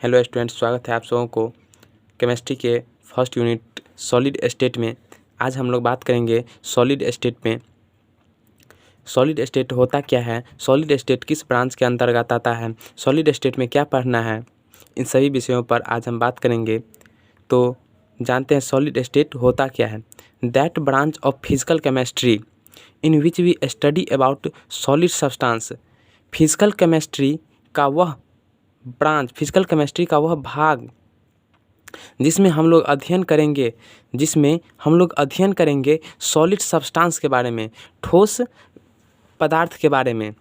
Hello students, स्वागत है आप सबों को केमिस्ट्री के फर्स्ट यूनिट सॉलिड स्टेट में। आज हम लोग बात करेंगे सॉलिड स्टेट में। सॉलिड स्टेट होता क्या है, सॉलिड स्टेट किस ब्रांच के अंतर्गत आता है, सॉलिड स्टेट में क्या पढ़ना है, इन सभी विषयों पर आज हम बात करेंगे। तो जानते हैं सॉलिड स्टेट होता क्या है। That branch of physical chemistry in which we study about solid substance. Physical chemistry का वह ब्रांच, फिजिकल केमिस्ट्री का वह भाग जिसमें हम लोग अध्ययन करेंगे सॉलिड सब्सटेंस के बारे में, ठोस पदार्थ के बारे में,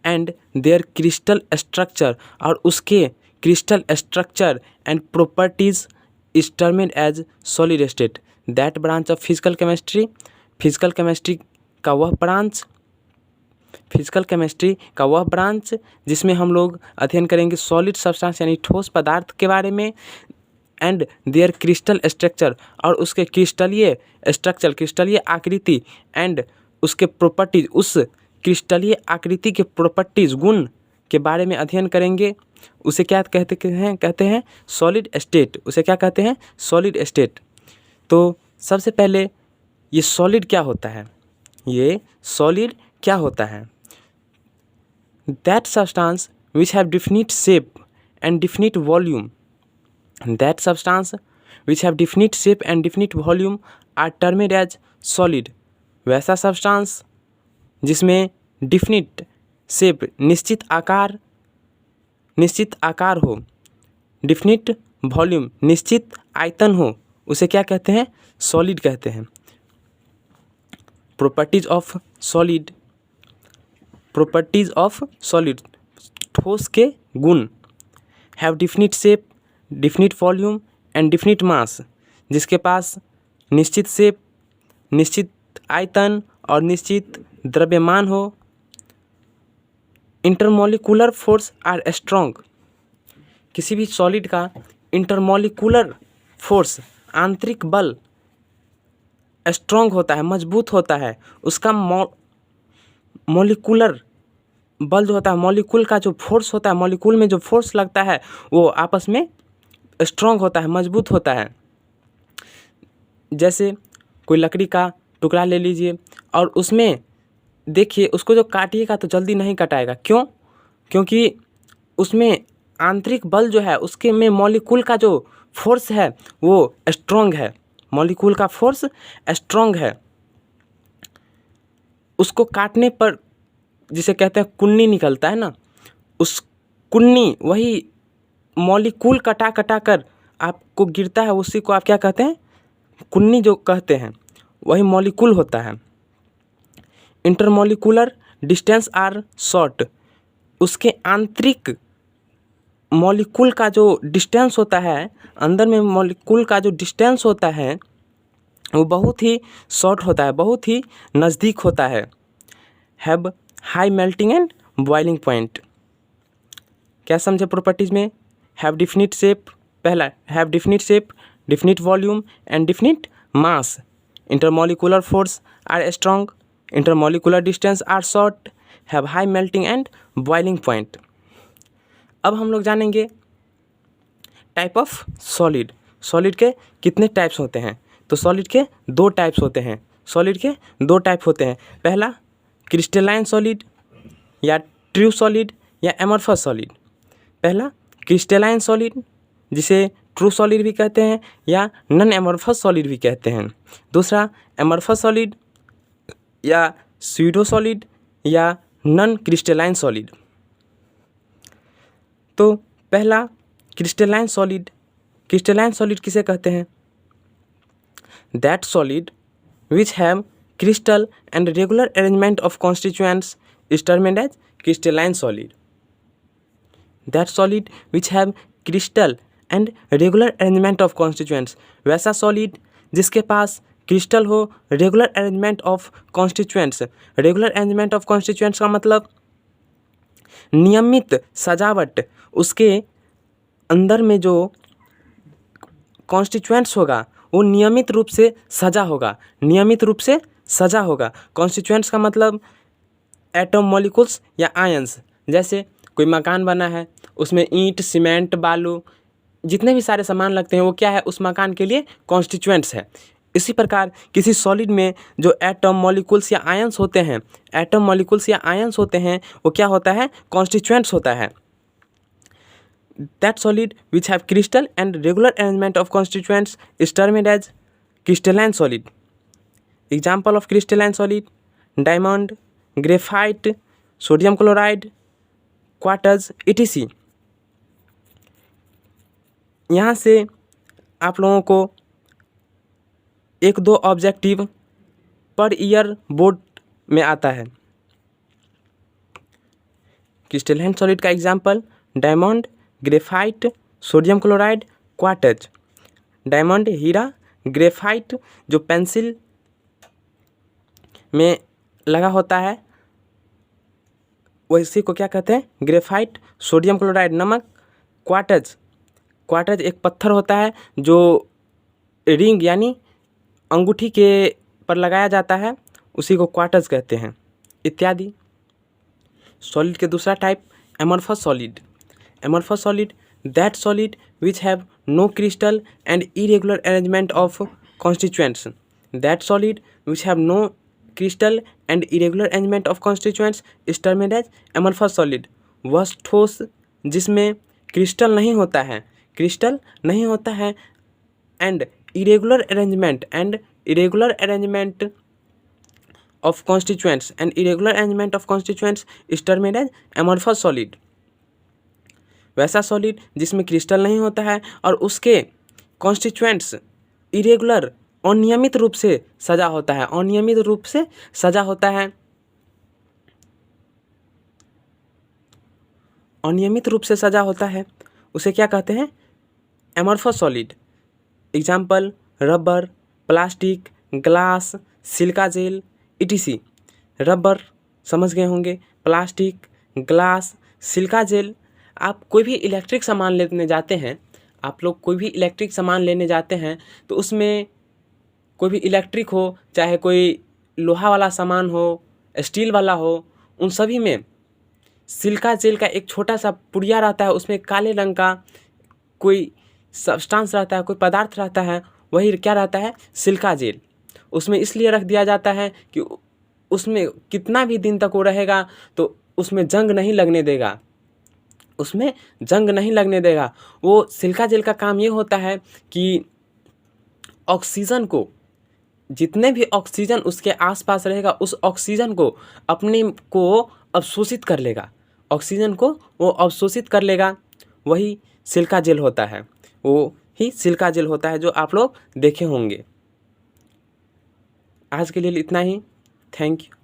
एंड देयर क्रिस्टल स्ट्रक्चर, और उसके crystal structure and properties is termed as solid state. That branch of physical chemistry, physical chemistry का वह ब्रांच जिसमें हम लोग अध्ययन करेंगे सॉलिड सब्सटेंस यानी ठोस पदार्थ के बारे में, एंड देयर क्रिस्टल स्ट्रक्चर, और उसके क्रिस्टलीय स्ट्रक्चर, क्रिस्टलीय आकृति, एंड उसके प्रॉपर्टीज, उस क्रिस्टलीय आकृति के प्रॉपर्टीज, गुण के बारे में अध्ययन करेंगे। उसे क्या कहते हैं सॉलिड स्टेट। उसे क्या कहते हैं सॉलिड स्टेट। तो सबसे पहले ये सॉलिड क्या होता है, That substance which have definite shape and definite volume, are termed as solid। वैसा सब्सटेंस जिसमें डिफिनिट शेप, निश्चित आकार हो, डिफिनिट वॉल्यूम, निश्चित आयतन हो, उसे क्या कहते हैं सॉलिड कहते हैं। प्रॉपर्टीज ऑफ सॉलिड, ठोस के गुण। Have definite shape, definite volume and definite mass, जिसके पास निश्चित शेप, निश्चित आयतन और निश्चित द्रव्यमान हो। Intermolecular force are strong. किसी भी सॉलिड का इंटरमॉलिक्यूलर फोर्स, आंतरिक बल स्ट्रॉन्ग होता है, मजबूत होता है। उसका मॉलिक्यूलर बल जो होता है, मॉलिक्यूल का जो फोर्स होता है, मॉलिक्यूल में जो फोर्स लगता है वो आपस में स्ट्रॉन्ग होता है, मजबूत होता है। जैसे कोई लकड़ी का टुकड़ा ले लीजिए और उसमें देखिए, उसको जो काटिएगा तो जल्दी नहीं कटाएगा। क्यों? क्योंकि उसमें आंतरिक बल जो है, उसके में मॉलिक्यूल का जो फोर्स है वो स्ट्रॉन्ग है, मॉलिक्यूल का फोर्स स्ट्रॉन्ग है। उसको काटने पर जिसे कहते हैं कुन्नी निकलता है ना, उस कुन्नी, वही मॉलिक्यूल कटा कर आपको गिरता है, उसी को आप क्या कहते हैं कुन्नी जो कहते हैं, वही मॉलिक्यूल होता है। Intermolecular distance are short. उसके आंतरिक मॉलिक्यूल का जो डिस्टेंस होता है, अंदर में मॉलिक्यूल का जो डिस्टेंस होता है वो बहुत ही शॉर्ट होता है, बहुत ही नज़दीक होता है। Have high melting and boiling point. क्या समझे प्रॉपर्टीज में? हैव डिफिनिट शेप, पहला have definite shape, definite volume and definite mass. Intermolecular force are strong, intermolecular distance are short, have high melting and boiling point. अब हम लोग जानेंगे type of solid. Solid के कितने टाइप्स होते हैं? तो सॉलिड के दो टाइप्स होते हैं। पहला क्रिस्टलाइन सॉलिड या ट्रू सॉलिड या एमॉर्फस सॉलिड। पहला क्रिस्टलाइन सॉलिड, जिसे ट्रू सॉलिड भी कहते हैं या नॉन एमॉर्फस सॉलिड भी कहते हैं। दूसरा एमॉर्फस सॉलिड या स्यूडो सॉलिड या नॉन क्रिस्टलाइन सॉलिड। तो पहला क्रिस्टलाइन सॉलिड किसे कहते हैं? That solid which have crystal and regular arrangement of constituents is termed as crystalline solid. That solid which have crystal and regular arrangement of constituents, वैसा solid जिसके पास crystal हो, regular arrangement of constituents. Regular arrangement of constituents का मतलब नियमित सजावट, उसके अंदर में जो कॉन्स्टिट्यूएंट्स होगा वो नियमित रूप से सजा होगा। कॉन्स्टिट्यूएंट्स का मतलब एटम, मॉलिक्यूल्स या आयंस। जैसे कोई मकान बना है, उसमें ईंट, सीमेंट, बालू, जितने भी सारे सामान लगते हैं वो क्या है, उस मकान के लिए कॉन्स्टिट्यूएंट्स है। इसी प्रकार किसी सॉलिड में जो एटम, मॉलिक्यूल्स या आयंस होते हैं, एटम, मॉलिक्यूल्स या आयंस होते हैं, वो क्या होता है, कॉन्स्टिट्यूएंट्स होता है। That solid which have crystal and regular arrangement of constituents is termed as crystalline solid. Example of crystalline solid: diamond, graphite, sodium chloride, quartz, etc। यहाँ से आप लोगों को 1-2 ऑब्जेक्टिव पर ईयर बोर्ड में आता है। क्रिस्टलाइन सॉलिड का example: diamond, graphite, sodium chloride, quartz. Diamond हीरा, ग्रेफाइट जो पेंसिल में लगा होता है वैसे को क्या कहते हैं, ग्रेफाइट। सोडियम क्लोराइड नमक। क्वार्ट्ज एक पत्थर होता है जो रिंग यानी अंगूठी के पर लगाया जाता है, उसी को क्वार्ट्ज कहते हैं, इत्यादि। सॉलिड के दूसरा type amorphous solid. Amorphous solid that solid which have no crystal and irregular arrangement of constituents. That solid which have no crystal and irregular arrangement of constituents is termed as amorphous solid. वह ठोस जिसमें crystal नहीं होता है, and irregular arrangement of constituents and irregular arrangement of constituents is termed as amorphous solid। वैसा solid जिसमें crystal नहीं होता है और उसके कॉन्स्टिट्यूएंट्स इरेगुलर, अनियमित रूप से सजा होता है, उसे क्या कहते हैं, amorphous solid. Example: rubber, plastic, glass, silica gel, etc। Rubber समझ गए होंगे, प्लास्टिक, ग्लास, सिलिका जेल। आप कोई भी इलेक्ट्रिक सामान लेने जाते हैं, तो उसमें कोई भी इलेक्ट्रिक हो, चाहे कोई लोहा वाला सामान हो, स्टील वाला हो, उन सभी में सिलिका जेल का एक छोटा सा पुड़िया रहता है, उसमें काले रंग का कोई सब्सटेंस रहता है, कोई पदार्थ रहता है, वही क्या रहता है, सिलिका जेल। उसमें इसलिए रख दिया जाता है कि उसमें कितना भी दिन तक वो रहेगा तो उसमें जंग नहीं लगने देगा। वो सिलिका जेल का काम ये होता है कि ऑक्सीजन को, जितने भी ऑक्सीजन उसके आसपास रहेगा, उस ऑक्सीजन को अपने को अवशोषित कर लेगा, वही सिलिका जेल होता है, जो आप लोग देखे होंगे। आज के लिए इतना ही। Thank you.